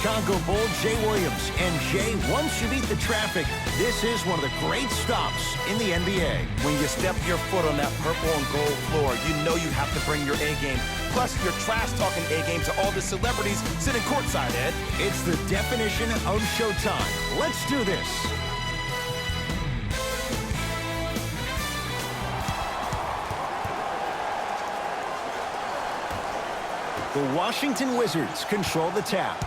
Chicago Bull, Jay Williams. And Jay, once you beat the traffic, this is one of the great stops in the NBA. When you step your foot on that purple and gold floor, you know you have to bring your A game. Plus, you're trash-talking A game to all the celebrities sitting courtside, Ed. It's the definition of showtime. Let's do this. The Washington Wizards control the tap.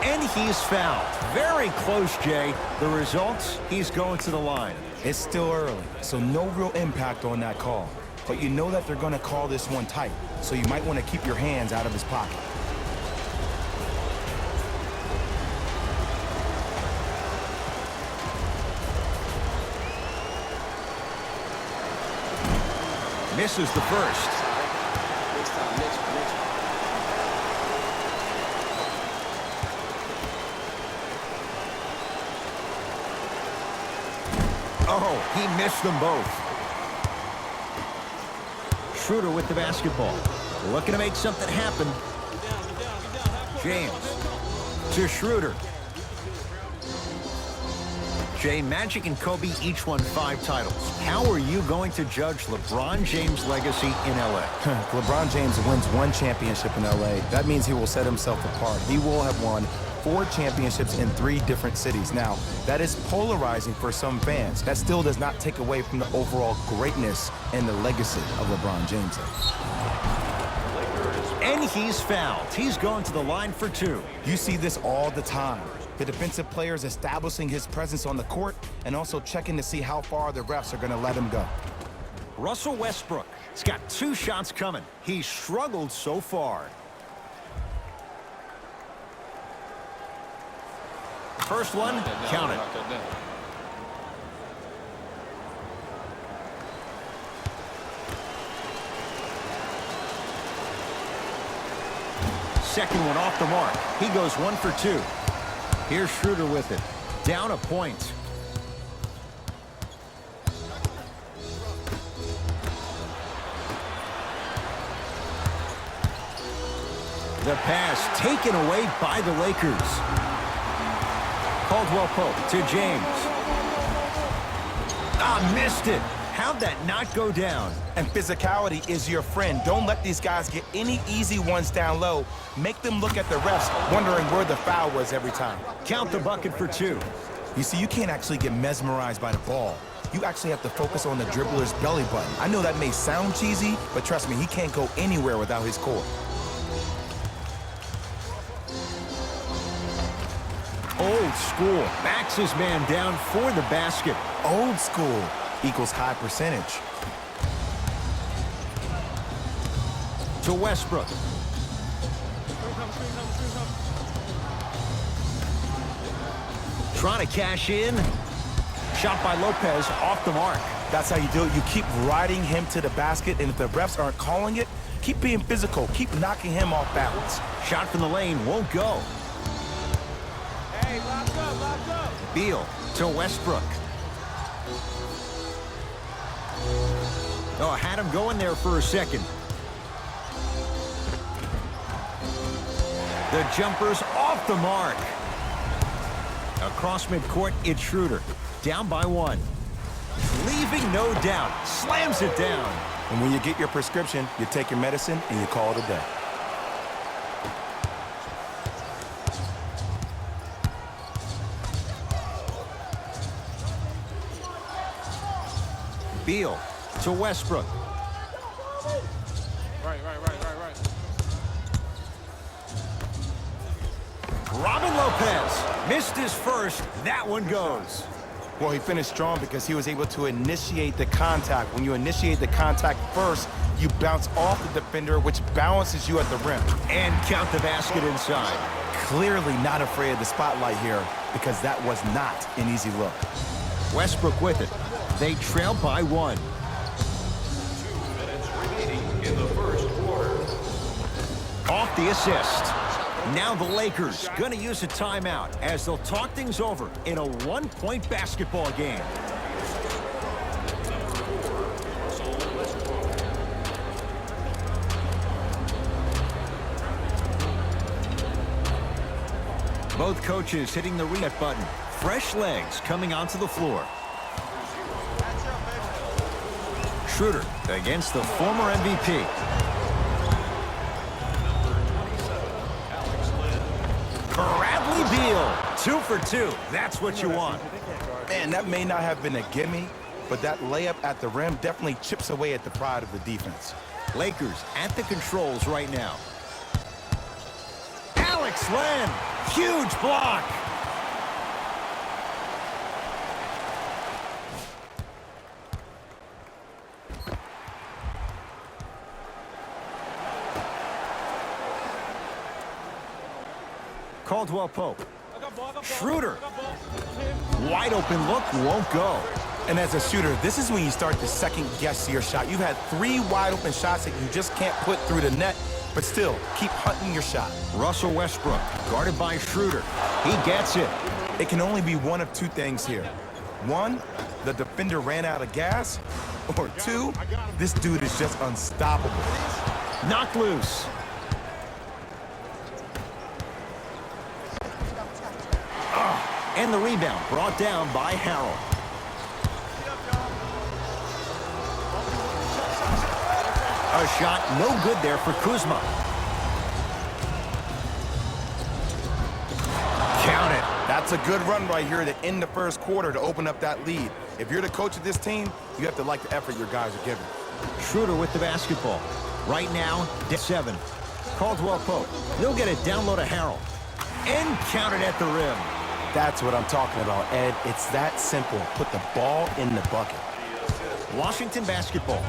And he's fouled. Very close, Jay. The results, he's going to the line. It's still early, so no real impact on that call. But you know that they're going to call this one tight, so you might want to keep your hands out of his pocket. Misses the first. Oh, he missed them both. Schroeder with the basketball. Looking to make something happen. James to Schroeder. Jay, Magic and Kobe each won 5 titles. How are you going to judge LeBron James' legacy in L.A.? LeBron James wins 1 championship in L.A. That means he will set himself apart. He will have won 4 championships in 3 different cities. Now, that is polarizing for some fans. That still does not take away from the overall greatness and the legacy of LeBron James. And he's fouled. He's going to the line for 2. You see this all the time. The defensive players establishing his presence on the court and also checking to see how far the refs are going to let him go. Russell Westbrook. He's got 2 shots coming. He's struggled so far. First one, count it. Second one off the mark. He goes 1 for 2. Here's Schroeder with it. Down a point. The pass taken away by the Lakers. Caldwell Pope to James. Missed it. How'd that not go down? And physicality is your friend. Don't let these guys get any easy ones down low. Make them look at the refs, wondering where the foul was every time. Count the bucket for 2. You see, you can't actually get mesmerized by the ball. You actually have to focus on the dribbler's belly button. I know that may sound cheesy, but trust me, he can't go anywhere without his core. Old school. Backs his man down for the basket. Old school equals high percentage. To Westbrook. Trying to cash in. Shot by Lopez off the mark. That's how you do it. You keep riding him to the basket, and if the refs aren't calling it, keep being physical. Keep knocking him off balance. Shot from the lane won't go. Hey, lock up. Beal to Westbrook. Oh, had him going there for a second. The jumper's off the mark. Across midcourt, it's Schroeder. Down by 1. Leaving no doubt. Slams it down. And when you get your prescription, you take your medicine and you call it a day. Beal to Westbrook. Right. Robin Lopez missed his first. That one goes. Well, he finished strong because he was able to initiate the contact. When you initiate the contact first, you bounce off the defender, which balances you at the rim. And count the basket inside. Clearly not afraid of the spotlight here because that was not an easy look. Westbrook with it. They trail by 1. 2 minutes remaining in the first quarter. Off the assist. Now the Lakers going to use a timeout as they'll talk things over in a 1-point basketball game. Both coaches hitting the reset button. Fresh legs coming onto the floor. Schroeder against the former MVP. Bradley Beal, 2 for 2. That's what you want. Man, that may not have been a gimme, but that layup at the rim definitely chips away at the pride of the defense. Lakers at the controls right now. Alex Len, huge block. Caldwell Pope. Schroeder. Wide open look, won't go. And as a shooter, this is when you start to second-guess your shot. You've had 3 wide-open shots that you just can't put through the net, but still, keep hunting your shot. Russell Westbrook, guarded by Schroeder. He gets it. It can only be one of 2 things here. 1, the defender ran out of gas, or 2, this dude is just unstoppable. Knocked loose. And the rebound brought down by Harrell. A shot no good there for Kuzma. Count it. That's a good run right here to end the first quarter to open up that lead. If you're the coach of this team, you have to like the effort your guys are giving. Schroeder with the basketball. Right now, 7. Caldwell Pope. He'll get it down low to Harrell. And count it at the rim. That's what I'm talking about, Ed. It's that simple. Put the ball in the bucket. Washington basketball.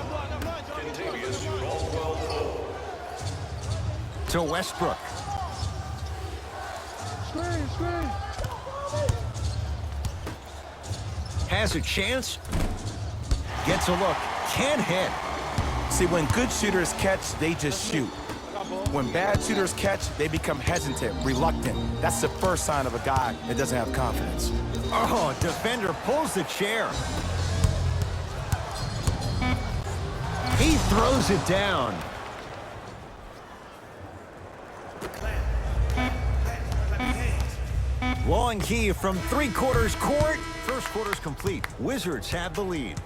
To Westbrook. Has a chance. Gets a look. Can't hit. See, when good shooters catch, they just shoot. When bad shooters catch, they become hesitant, reluctant. That's the first sign of a guy that doesn't have confidence. Oh, defender pulls the chair. He throws it down. Long key from 3/4 court. First quarter's complete. Wizards have the lead.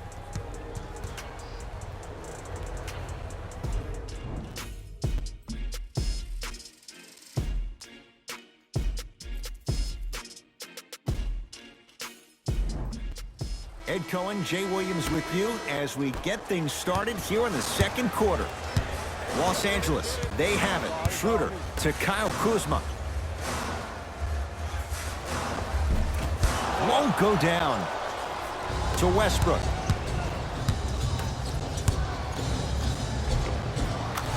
Ed Cohen, Jay Williams with you as we get things started here in the second quarter. Los Angeles, they have it. Schroeder to Kyle Kuzma. Won't go down. To Westbrook.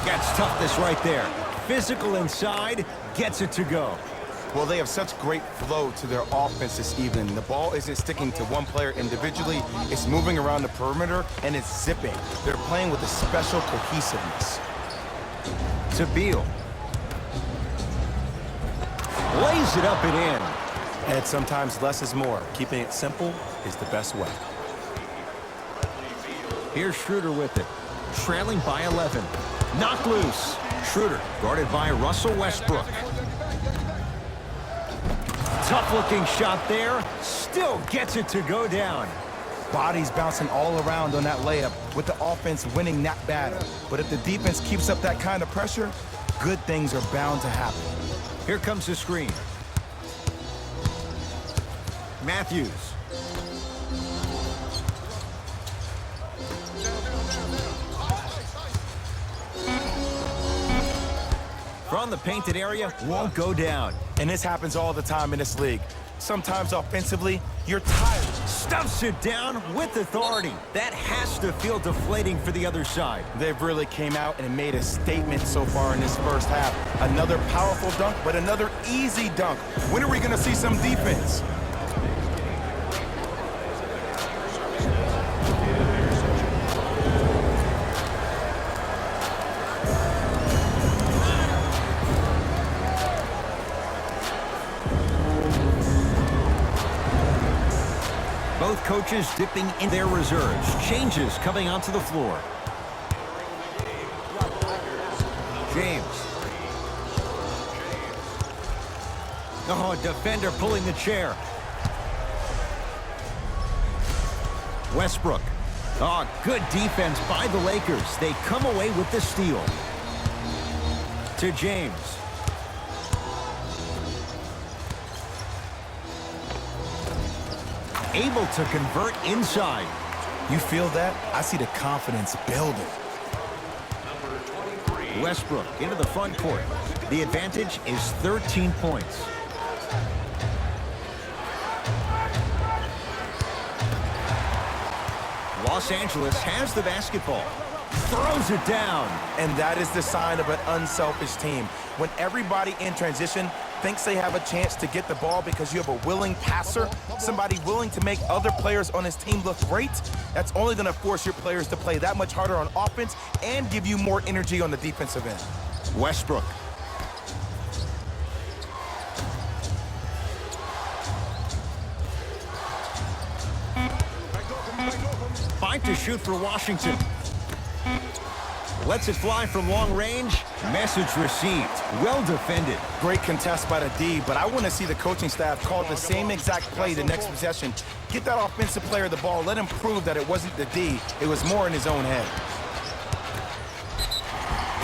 Gets toughness right there. Physical inside, gets it to go. Well, they have such great flow to their offense this evening. The ball isn't sticking to one player individually. It's moving around the perimeter, and it's zipping. They're playing with a special cohesiveness. To Beal. Lays it up and in. And sometimes less is more. Keeping it simple is the best way. Here's Schroeder with it. Trailing by 11. Knocked loose. Schroeder guarded by Russell Westbrook. Tough-looking shot there. Still gets it to go down. Bodies bouncing all around on that layup with the offense winning that battle. But if the defense keeps up that kind of pressure, good things are bound to happen. Here comes the screen. Matthews. From the painted area, won't go down. And this happens all the time in this league. Sometimes offensively, you're tired. Stuffs it down with authority. That has to feel deflating for the other side. They've really came out and made a statement so far in this first half. Another powerful dunk, but another easy dunk. When are we going to see some defense? Both coaches dipping in their reserves. Changes coming onto the floor. James. Oh, defender pulling the chair. Westbrook. Oh, good defense by the Lakers. They come away with the steal. To James. Able to convert inside. You feel that? I see the confidence building. Number 23. Westbrook into the front court. The advantage is 13 points. Los Angeles has the basketball. Throws it down. And that is the sign of an unselfish team. When everybody in transition thinks they have a chance to get the ball because you have a willing passer, somebody willing to make other players on his team look great, that's only going to force your players to play that much harder on offense and give you more energy on the defensive end. Westbrook. Fight to shoot for Washington. Lets it fly from long range. Message received. Well defended. Great contest by the D, but I want to see the coaching staff call the same exact play the next possession. Get that offensive player the ball. Let him prove that it wasn't the D. It was more in his own head.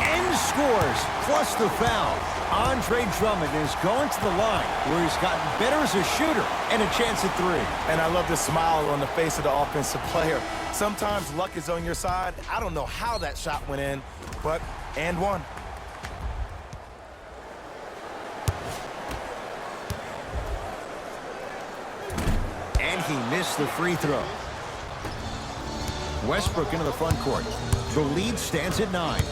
And scores, plus the foul. Andre Drummond is going to the line where he's gotten better as a shooter and a chance at three. And I love the smile on the face of the offensive player. Sometimes luck is on your side. I don't know how that shot went in, but and one. And he missed the free throw. Westbrook into the front court. The lead stands at 9.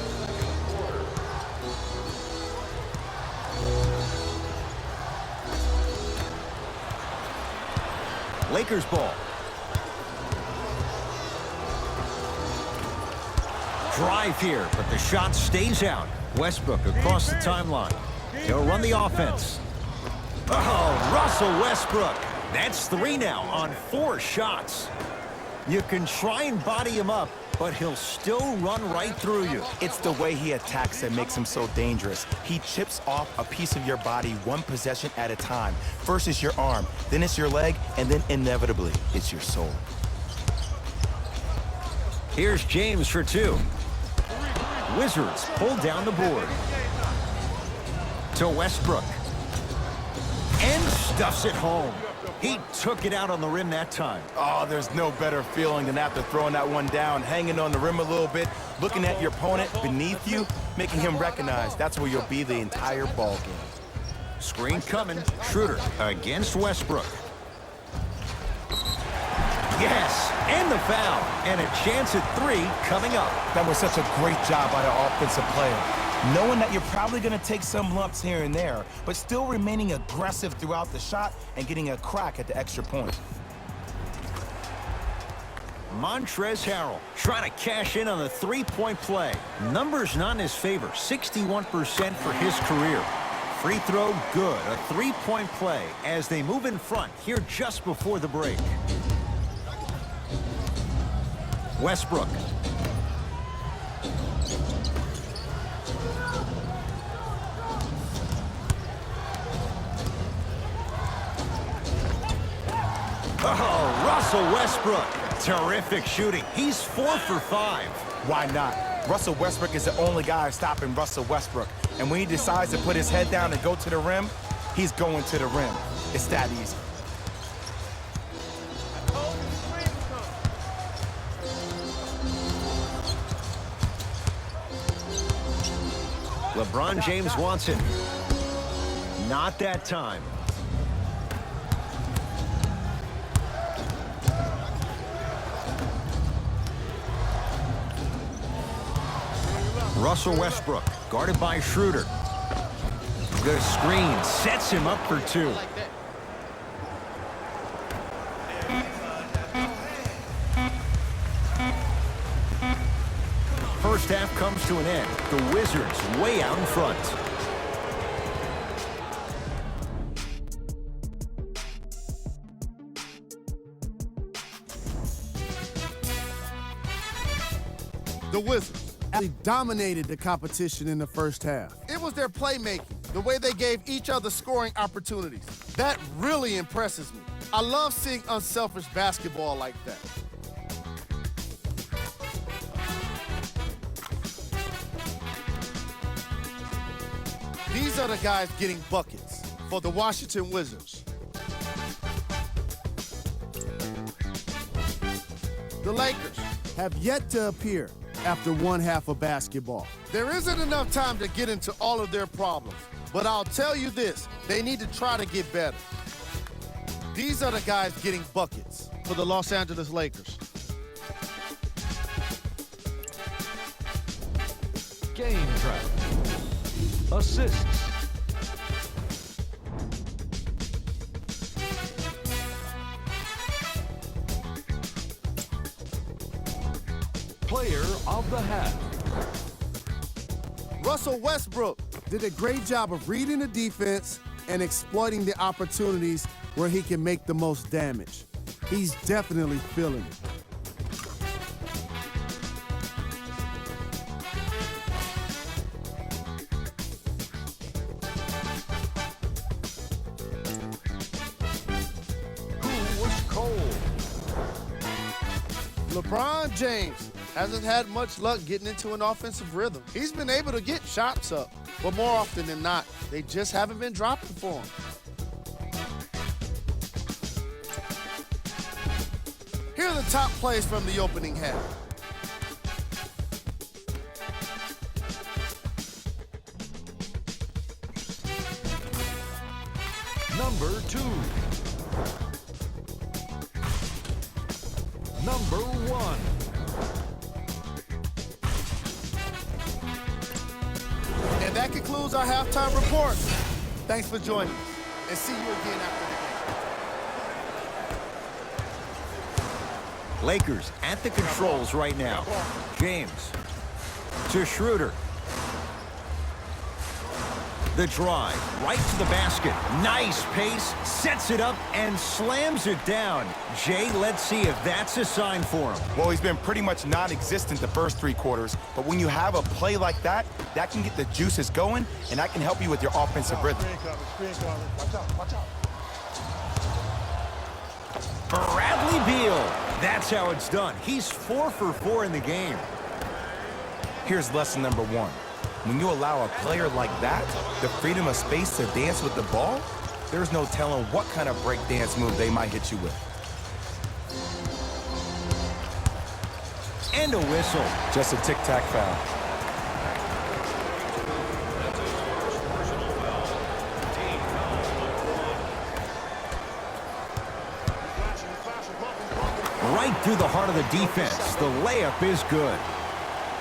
Lakers ball. Drive here, but the shot stays out. Westbrook across the timeline. He'll run the offense. Oh, Russell Westbrook. That's 3 now on 4 shots. You can try and body him up, but he'll still run right through you. It's the way he attacks that makes him so dangerous. He chips off a piece of your body one possession at a time. First it's your arm, then it's your leg, and then inevitably it's your soul. Here's James for 2. Wizards pull down the board. To Westbrook. And stuffs it home. He took it out on the rim that time. Oh, there's no better feeling than after throwing that one down, hanging on the rim a little bit, looking at your opponent beneath you, making him recognize that's where you'll be the entire ball game. Screen coming. Schroeder against Westbrook. Yes, and the foul. And a chance at 3 coming up. That was such a great job by the offensive player. Knowing that you're probably going to take some lumps here and there, but still remaining aggressive throughout the shot and getting a crack at the extra point. Montrezl Harrell trying to cash in on the 3-point play. Numbers not in his favor, 61% for his career. Free throw good, a 3-point play as they move in front here just before the break. Westbrook. Oh, Russell Westbrook. Terrific shooting. He's 4 for 5. Why not? Russell Westbrook is the only guy stopping Russell Westbrook. And when he decides to put his head down and go to the rim, he's going to the rim. It's that easy. LeBron James wants it. Not that time. Russell Westbrook, guarded by Schroeder. The screen sets him up for 2. First half comes to an end. The Wizards way out in front. The Wizards They dominated the competition in the first half. It was their playmaking, the way they gave each other scoring opportunities. That really impresses me. I love seeing unselfish basketball like that. These are the guys getting buckets for the Washington Wizards. The Lakers Have yet to appear after one half of basketball. There isn't enough time to get into all of their problems, but I'll tell you this, they need to try to get better. These are the guys getting buckets for the Los Angeles Lakers. Game track. Assists. Player of the half. Russell Westbrook Did a great job of reading the defense and exploiting the opportunities where he can make the most damage. He's definitely feeling it. Who was cold? LeBron James hasn't had much luck getting into an offensive rhythm. He's been able to get shots up, but more often than not, they just haven't been dropping for him. Here are the top plays from the opening half. Number 2. Number 1. And that concludes our halftime report. Thanks for joining us, and see you again after the game. Lakers at the controls right now. James to Schroeder. The drive right to the basket. Nice pace, sets it up and slams it down. Jay, let's see if that's a sign for him. Well, he's been pretty much non-existent the first 3 quarters, but when you have a play like that, that can get the juices going, and that can help you with your offensive rhythm. Bradley Beal. That's how it's done. He's 4 for 4 in the game. Here's lesson number 1. When you allow a player like that the freedom of space to dance with the ball, there's no telling what kind of break dance move they might hit you with. And a whistle. Just a tic-tac foul. Right through the heart of the defense. The layup is good.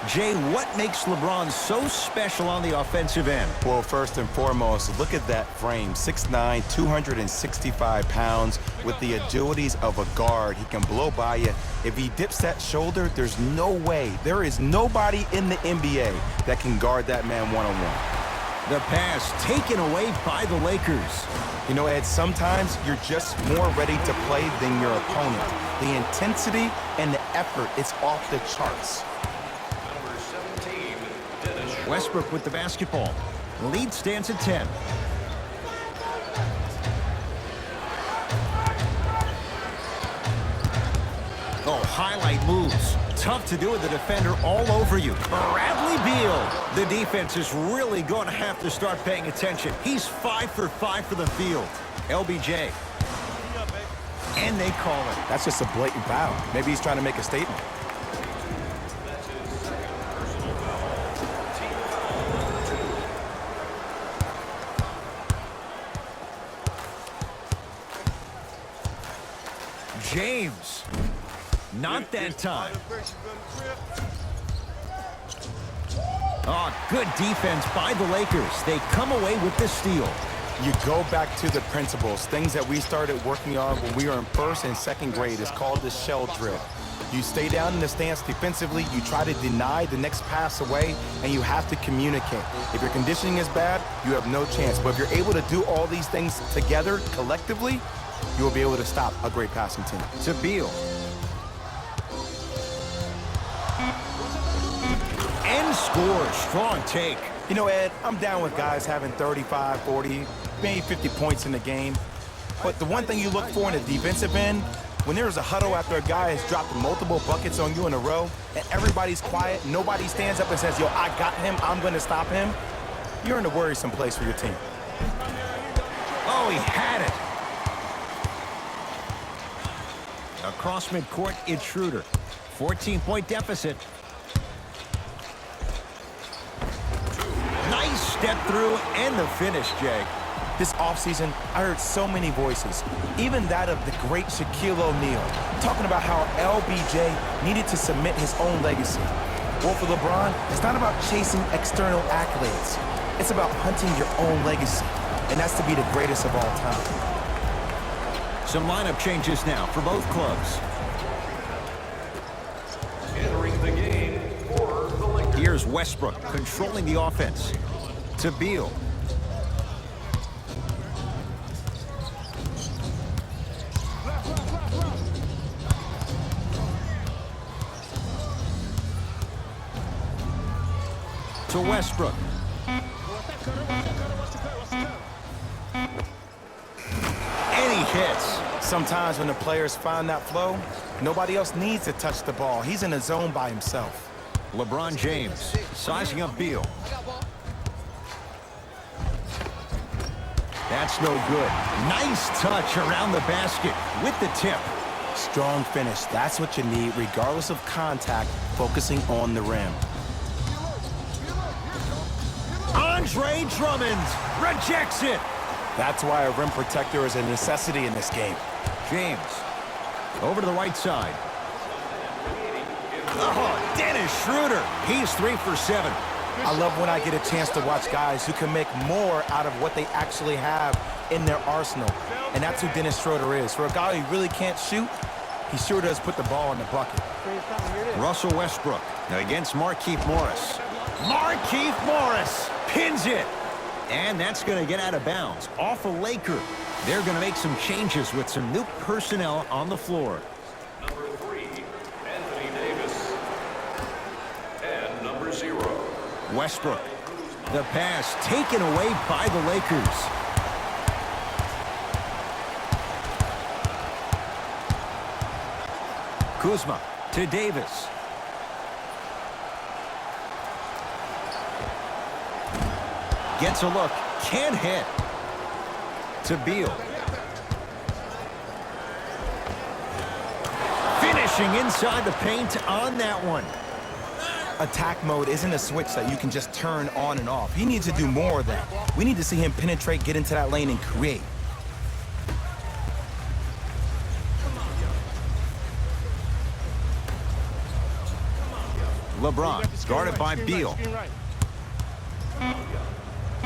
Jay, what makes LeBron so special on the offensive end? Well, first and foremost, look at that frame. 6'9", 265 pounds with the agilities of a guard. He can blow by you. If he dips that shoulder, there's no way. There is nobody in the NBA that can guard that man one-on-one. The pass taken away by the Lakers. You know, Ed, sometimes you're just more ready to play than your opponent. The intensity and the effort, it's off the charts. Westbrook with the basketball. The lead stands at 10. Oh, highlight moves. Tough to do with the defender all over you. Bradley Beal. The defense is really going to have to start paying attention. He's 5 for 5 for the field. LBJ. And they call it. That's just a blatant foul. Maybe he's trying to make a statement. James. Not that time. Oh, good defense by the Lakers. They come away with the steal. You go back to the principles, things that we started working on when we were in 1st and 2nd grade. It's called the shell drill. You stay down in the stance defensively, you try to deny the next pass away, and you have to communicate. If your conditioning is bad, you have no chance. But if you're able to do all these things together, collectively, you will be able to stop a great passing team. To Beal. And score. Strong take. You know, Ed, I'm down with guys having 35, 40, maybe 50 points in the game. But the one thing you look for in a defensive end, when there's a huddle after a guy has dropped multiple buckets on you in a row, and everybody's quiet, nobody stands up and says, yo, I got him, I'm going to stop him, you're in a worrisome place for your team. Oh, he had it. Across midcourt, it's Schroeder. 14-point deficit. Nice step through and the finish, Jay. This offseason, I heard so many voices, even that of the great Shaquille O'Neal, talking about how LBJ needed to submit his own legacy. Well, for LeBron, it's not about chasing external accolades. It's about hunting your own legacy, and that's to be the greatest of all time. Some lineup changes now for both clubs. Entering the game for the Lakers. Here's Westbrook controlling the offense. To Beal. To Westbrook. And he hits. Sometimes when the players find that flow, nobody else needs to touch the ball. He's in a zone by himself. LeBron James sizing up Beal. That's no good. Nice touch around the basket with the tip. Strong finish. That's what you need, regardless of contact, focusing on the rim. Andre Drummond rejects it. That's why a rim protector is a necessity in this game. James over to the right side. Oh, Dennis Schroeder. He's 3 for 7. I love when I get a chance to watch guys who can make more out of what they actually have in their arsenal. And that's who Dennis Schroeder is. For a guy who really can't shoot, he sure does put the ball in the bucket. Russell Westbrook against Markieff Morris. Markieff Morris pins it. And that's going to get out of bounds off a Laker. They're going to make some changes with some new personnel on the floor. Number 3, Anthony Davis. And number 0. Westbrook. The pass taken away by the Lakers. Kuzma to Davis. Gets a look. Can't hit. To Beal. Finishing inside the paint on that one. Attack mode isn't a switch that you can just turn on and off. He needs to do more of that. We need to see him penetrate, get into that lane, and create. LeBron guarded by Beal.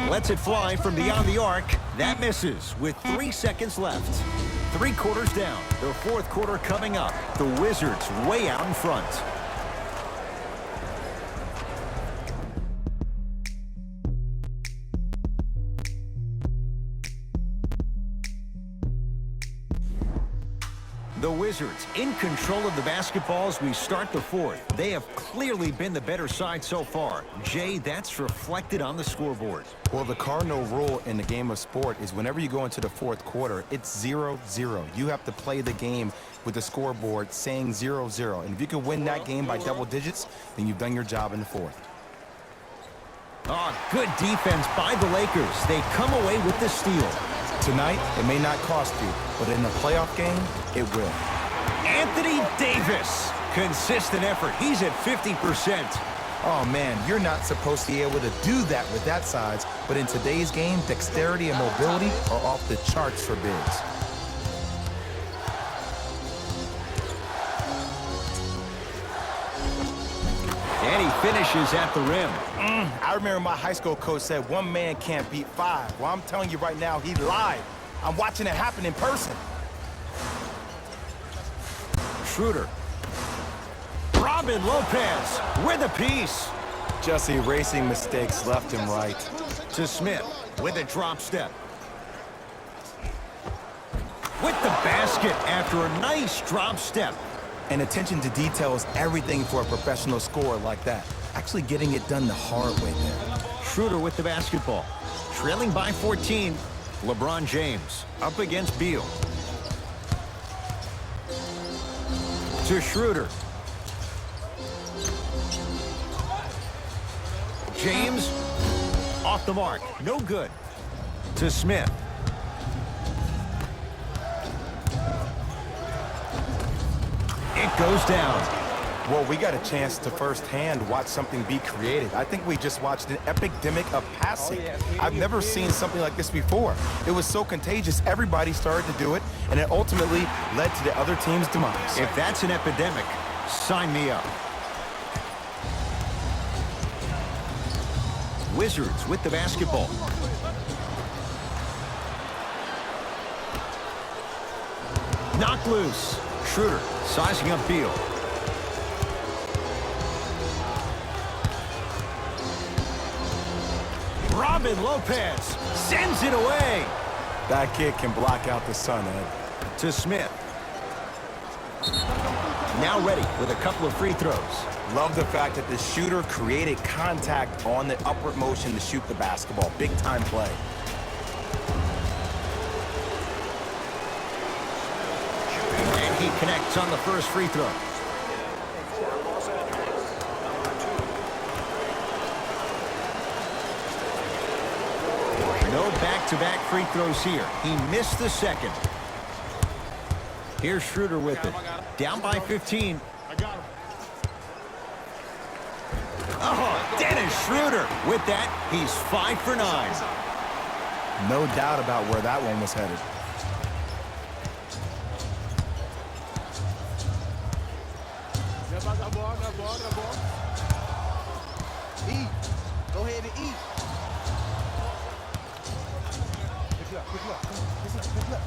Lets it fly from beyond the arc. That misses with 3 seconds left. 3 quarters down. The fourth quarter coming up. The Wizards way out in front. The Wizards in control of the basketball as we start the fourth. They have clearly been the better side so far. Jay, that's reflected on the scoreboard. Well, the cardinal rule in the game of sport is whenever you go into the fourth quarter, it's 0-0. You have to play the game with the scoreboard saying 0-0. And if you can win that game by double digits, then you've done your job in the fourth. Oh, good defense by the Lakers. They come away with the steal. Tonight, it may not cost you, but in a playoff game, it will. Anthony Davis. Consistent effort. He's at 50%. Oh, man, you're not supposed to be able to do that with that size, but in today's game, dexterity and mobility are off the charts for bigs. And he finishes at the rim. I remember my high school coach said one man can't beat 5. Well, I'm telling you right now, he lied. I'm watching it happen in person. Schroeder. Robin Lopez with a piece. Just erasing mistakes left and right. To Smith with a drop step. With the basket after a nice drop step. And attention to detail is everything for a professional scorer like that. actually getting it done the hard way there. Schroeder with the basketball. Trailing by 14. LeBron James up against Beal. To Schroeder. James off the mark. No good. To Smith. It goes down. Well, we got a chance to firsthand watch something be created. I think we just watched an epidemic of passing. I've never seen something like this before. It was so contagious, everybody started to do it, and it ultimately led to the other team's demise. If that's an epidemic, sign me up. Wizards with the basketball. Knocked loose. Schroeder sizing up Beal. Robin Lopez sends it away. That kid can block out the sun, Ed. To Smith. Now ready with a couple of free throws. Love the fact that the shooter created contact on the upward motion to shoot the basketball. Big time play. And he connects on the first free throw. No back-to-back free throws here. He missed the second. Here's Schroeder with it. Down by 15. Oh, Dennis Schroeder. With that, he's 5 for 9. No doubt about where that one was headed. Eat. Go ahead and eat. Pick it up, pick it up, pick it up, pick it up.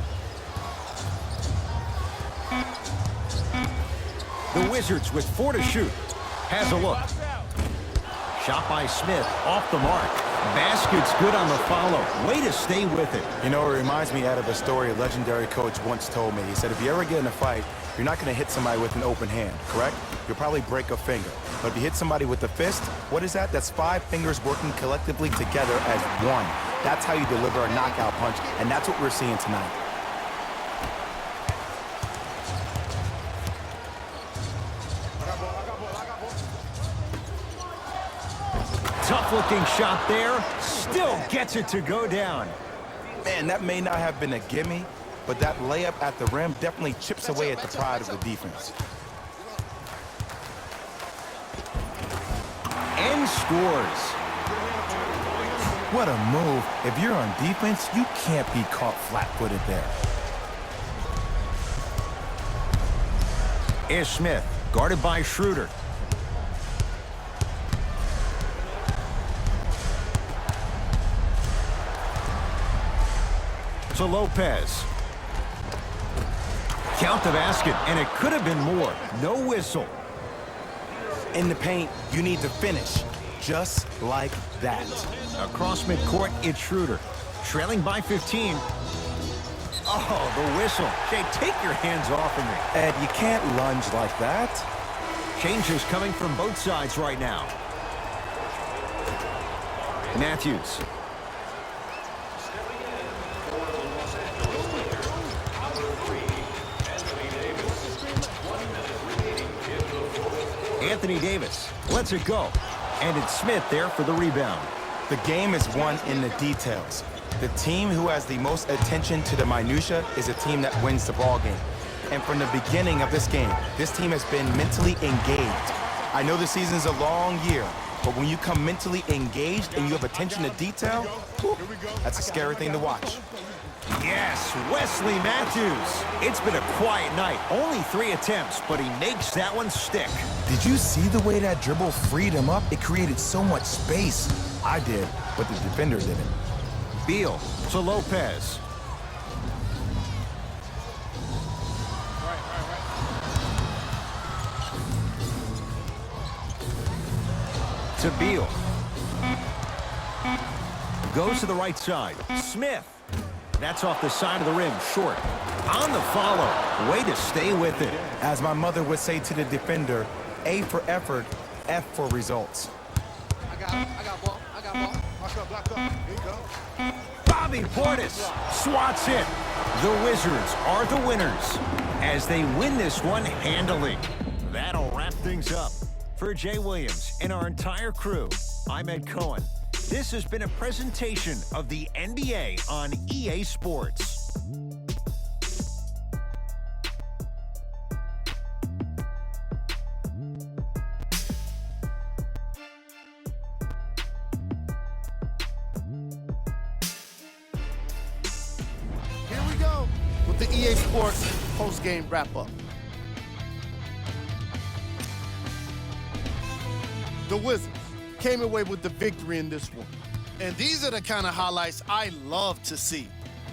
The Wizards with 4 to shoot. Has a look. Shot by Smith off the mark. Basket's good on the follow. Way to stay with it. You know, it reminds me out of a story a legendary coach once told me. He said, if you ever get in a fight, you're not going to hit somebody with an open hand, correct? You'll probably break a finger. But if you hit somebody with a fist, what is that? That's 5 fingers working collectively together as one. That's how you deliver a knockout punch, and that's what we're seeing tonight. Tough-looking shot there. Still gets it to go down. Man, that may not have been a gimme, but that layup at the rim definitely chips away at the pride of the defense. And scores. What a move. If you're on defense, you can't be caught flat-footed there. Is Smith guarded by Schroeder. To Lopez. Count the basket, and it could have been more. No whistle. In the paint, you need to finish, just like that. Across midcourt, it's Schroeder. Trailing by 15. Oh, the whistle. Jay, take your hands off of me. Ed, you can't lunge like that. Changes coming from both sides right now. Matthews. Anthony Davis lets it go. And it's Smith there for the rebound. The game is won in the details. The team who has the most attention to the minutia is a team that wins the ball game. And from the beginning of this game, this team has been mentally engaged. I know the season's a long year, but when you come mentally engaged and you have attention to detail, whew, that's a scary thing to watch. Yes, Wesley Matthews. It's been a quiet night. Only 3 attempts, but he makes that one stick. Did you see the way that dribble freed him up? It created so much space. I did, but the defender didn't. Beal to Lopez. To Beal. Goes to the right side. Smith. That's off the side of the rim, short. On the follow. Way to stay with it. As my mother would say to the defender, A for effort, F for results. I got ball. Block up. Here you go. Bobby Portis swats it. The Wizards are the winners as they win this one handily. That'll wrap things up. For Jay Williams and our entire crew, I'm Ed Cohen. This has been a presentation of the NBA on EA Sports. Here we go with the EA Sports post-game wrap-up. The Wizards came away with the victory in this one. And these are the kind of highlights I love to see.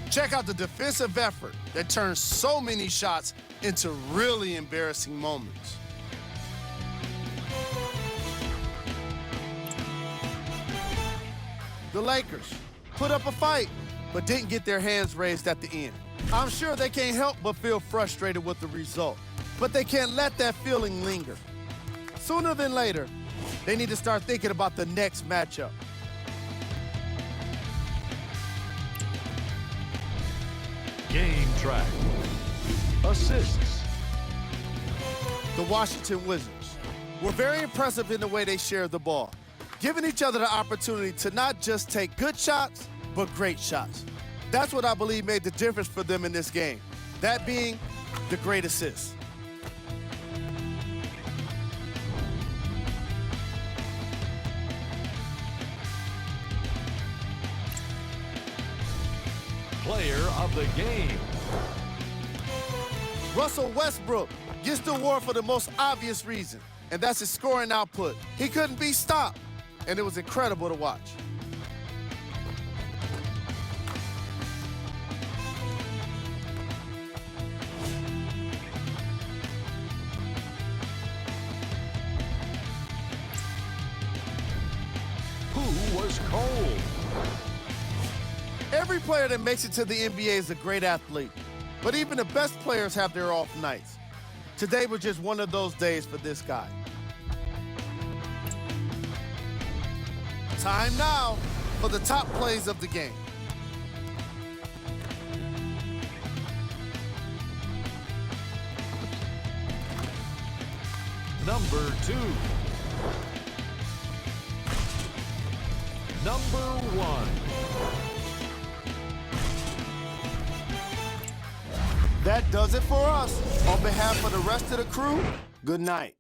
Check out the defensive effort that turns so many shots into really embarrassing moments. The Lakers put up a fight, but didn't get their hands raised at the end. I'm sure they can't help but feel frustrated with the result, but they can't let that feeling linger. Sooner than later, they need to start thinking about the next matchup. Game track. Assists. The Washington Wizards were very impressive in the way they shared the ball, giving each other the opportunity to not just take good shots, but great shots. That's what I believe made the difference for them in this game, that being the great assists. Player of the game. Russell Westbrook gets the award for the most obvious reason, and that's his scoring output. He couldn't be stopped, and it was incredible to watch. Who was cold? Every player that makes it to the NBA is a great athlete, but even the best players have their off nights. Today was just one of those days for this guy. Time now for the top plays of the game. Number 2. Number 1. That does it for us. On behalf of the rest of the crew, good night.